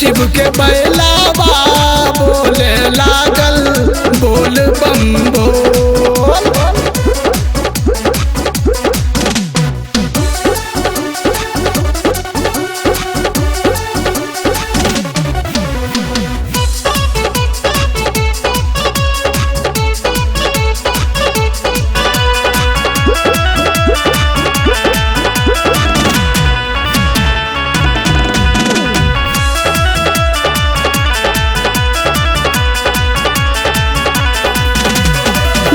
शिव के बैलावा बोले लागल बोल बम बोल।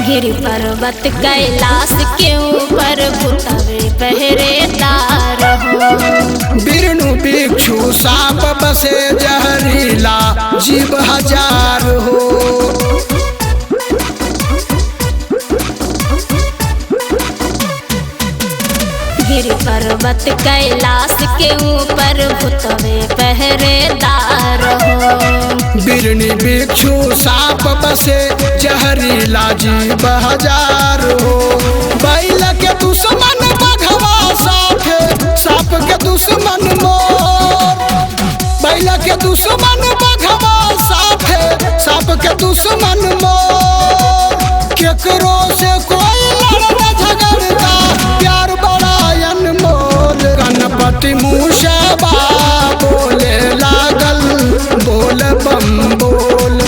गिरि पर्वत कैलाश के ऊपर भूतवे पहरेदार हो। बिरनु भिक्षु सांप बसे जहरीला जीव हजार हो। गिरि पर्वत कैलाश के ऊपर भूतवे पहरेदार हो। बिरनी भिक्षु सांप बसे जहरीला जीव हजार हो। बैल के दुश्मन बघवा साथे सांप के दुश्मन मोर। बैल के दुश्मन बघवा साथे सांप के दुश्मन मोर। केकरो से कोई लड़ना झगड़ता प्यार बड़ा अनमोल। गणपति मूषा बोले लागल बोल बम बोल।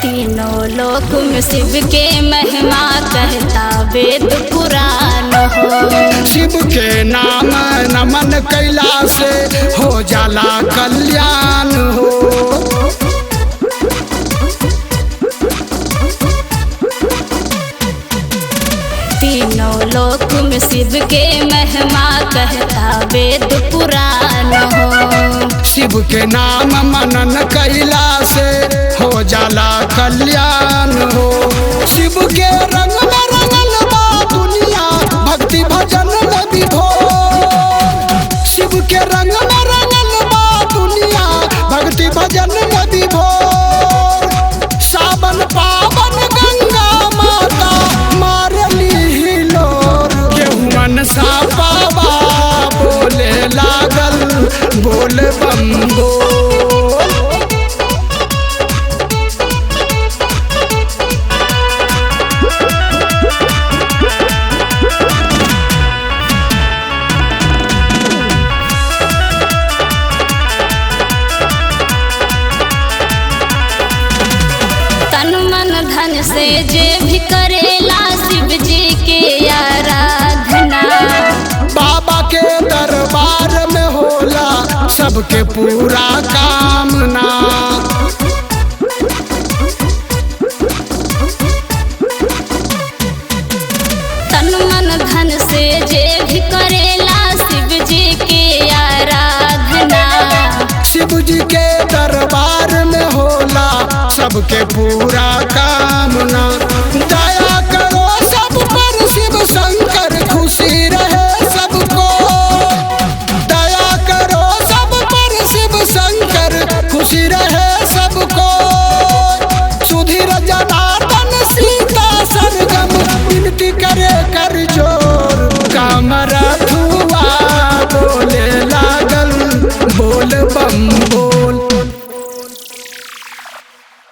तीनों लोक में शिव के महिमा कहता वेद पुराण हो। शिव के नाम नमन कैला से हो जाला कल्याण हो। तीनों लोक में शिव के महिमा कहता वेद पुराण हो। शिव के नाम मनन कैला से हो जाला कल्याण हो। शिव के रंग में रंगल बा दुनिया भक्ति भजन में विभोर। शिव के रंग में रंगल बा दुनिया भक्ति भजन में विभोर। सावन पावन गंगा माता मारली हिलोर। केहू मन सा बाबा बोले लागल बोल बम बोल। तन मन धन से जे भी करेला शिव जी के आराधना। बाबा के दरबार में होला सबके पूरा कामना। तन मन धन से जे भी करेला शिव जी के आराधना। शिव जी के दरबार में होला सबके पूरा कामना।